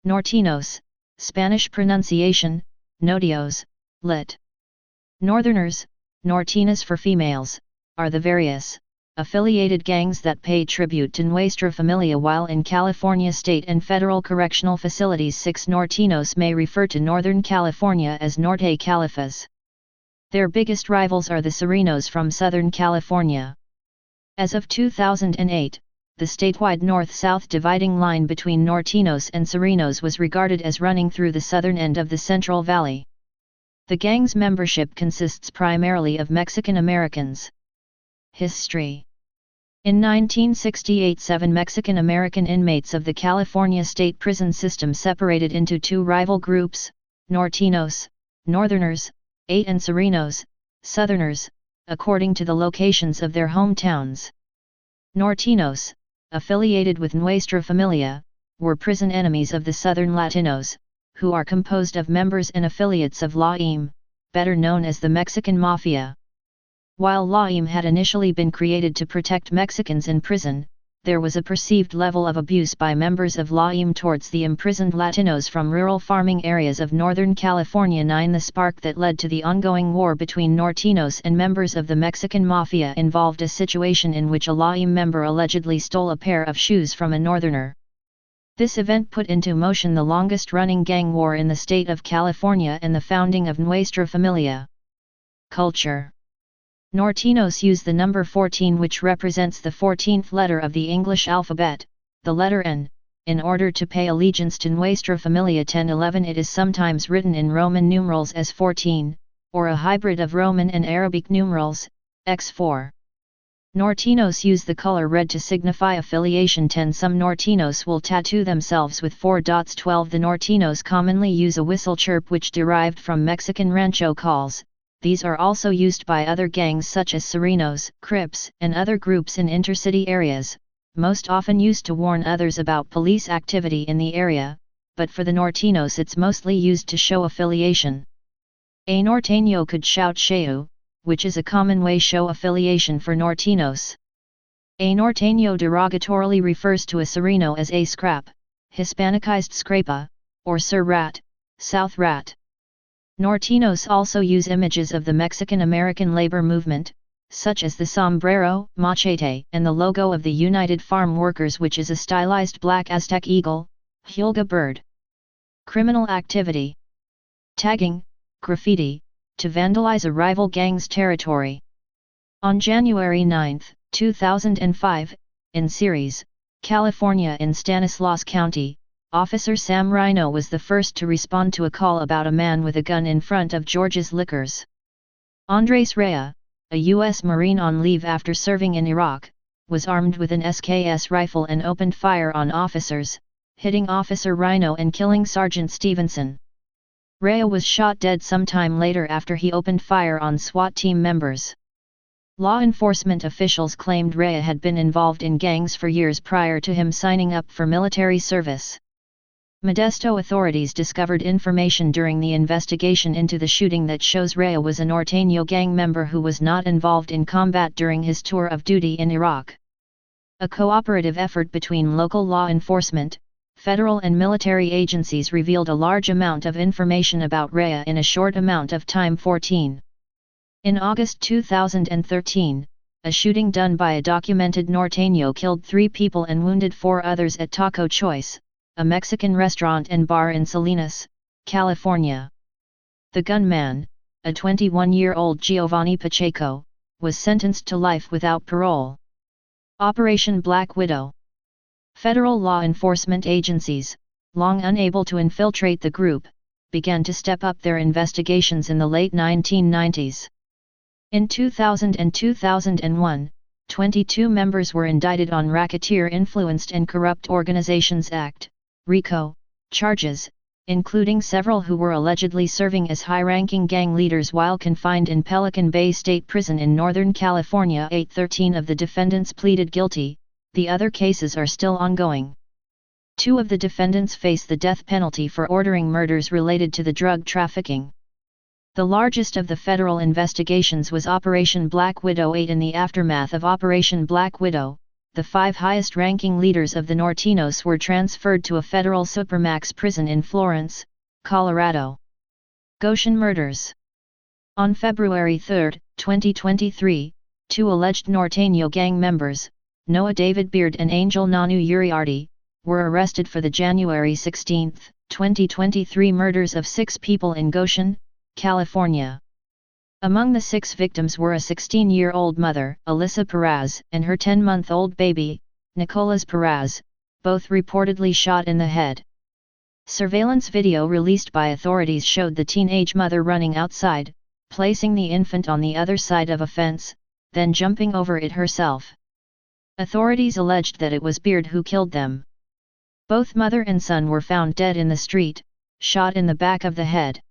Norteños, Spanish pronunciation, Norteños, lit. Northerners, Norteñas for females, are the various, affiliated gangs that pay tribute to Nuestra Familia while in California state and federal correctional facilities. 6 Norteños may refer to Northern California as Norte Califas. Their biggest rivals are the Surenos from Southern California. As of 2008, the statewide north-south dividing line between Norteños and Surenos was regarded as running through the southern end of the Central Valley. The gang's membership consists primarily of Mexican Americans. History. In 1968, 7 Mexican-American inmates of the California state prison system separated into 2 rival groups, Norteños, Northerners, 8 and Surenos, Southerners, according to the locations of their hometowns. Norteños, affiliated with Nuestra Familia, were prison enemies of the Southern Latinos, who are composed of members and affiliates of LAIM, better known as the Mexican Mafia. While LAIM had initially been created to protect Mexicans in prison, there was a perceived level of abuse by members of LAIM towards the imprisoned Latinos from rural farming areas of Northern California. 9 The spark that led to the ongoing war between Norteños and members of the Mexican Mafia involved a situation in which a LAIM member allegedly stole a pair of shoes from a Northerner. This event put into motion the longest-running gang war in the state of California and the founding of Nuestra Familia. Culture. Norteños use the number 14, which represents the 14th letter of the English alphabet, the letter N, in order to pay allegiance to Nuestra Familia. 1011 It is sometimes written in Roman numerals as 14, or a hybrid of Roman and Arabic numerals, x4. Norteños use the color red to signify affiliation. 10 Some Norteños will tattoo themselves with 4 dots. 12 The Norteños commonly use a whistle chirp, which derived from Mexican rancho calls. These are also used by other gangs such as Surenos, Crips, and other groups in intercity areas, most often used to warn others about police activity in the area, but for the Norteños it's mostly used to show affiliation. A Norteño could shout shaooo, which is a common way show affiliation for Norteños. A Norteño derogatorily refers to a Sureño as a scrap, Hispanicized scrapa, or Sur rat, South rat. Norteños also use images of the Mexican-American labor movement, such as the sombrero, machete, and the logo of the United Farm Workers, which is a stylized black Aztec eagle, Huelga bird. Criminal activity. Tagging, graffiti, to vandalize a rival gang's territory. On January 9, 2005, in Ceres, California in Stanislaus County, Officer Sam Rhino was the first to respond to a call about a man with a gun in front of George's Liquors. Andres Rea, a U.S. Marine on leave after serving in Iraq, was armed with an SKS rifle and opened fire on officers, hitting Officer Rhino and killing Sergeant Stevenson. Rea was shot dead sometime later after he opened fire on SWAT team members. Law enforcement officials claimed Rea had been involved in gangs for years prior to him signing up for military service. Modesto authorities discovered information during the investigation into the shooting that shows Rea was a Norteño gang member who was not involved in combat during his tour of duty in Iraq. A cooperative effort between local law enforcement, federal and military agencies revealed a large amount of information about Rea in a short amount of time. 14. In August 2013, a shooting done by a documented Norteño killed 3 people and wounded 4 others at Taco Choice, a Mexican restaurant and bar in Salinas, California. The gunman, a 21-year-old Giovanni Pacheco, was sentenced to life without parole. Operation Black Widow. Federal law enforcement agencies, long unable to infiltrate the group, began to step up their investigations in the late 1990s. In 2000 and 2001, 22 members were indicted on Racketeer-Influenced and Corrupt Organizations Act, RICO, charges, including several who were allegedly serving as high-ranking gang leaders while confined in Pelican Bay State Prison in Northern California. 13 of the defendants pleaded guilty, the other cases are still ongoing. 2 of the defendants face the death penalty for ordering murders related to the drug trafficking. The largest of the federal investigations was Operation Black Widow. 8 In the aftermath of Operation Black Widow, the 5 highest-ranking leaders of the Norteños were transferred to a federal supermax prison in Florence, Colorado. Goshen murders. On February 3, 2023, 2 alleged Norteño gang members, Noah David Beard and Angel Nanu Uriarte, were arrested for the January 16, 2023 murders of 6 people in Goshen, California. Among the 6 victims were a 16-year-old mother, Alyssa Perez, and her 10-month-old baby, Nicolas Perez, both reportedly shot in the head. Surveillance video released by authorities showed the teenage mother running outside, placing the infant on the other side of a fence, then jumping over it herself. Authorities alleged that it was Beard who killed them. Both mother and son were found dead in the street, shot in the back of the head.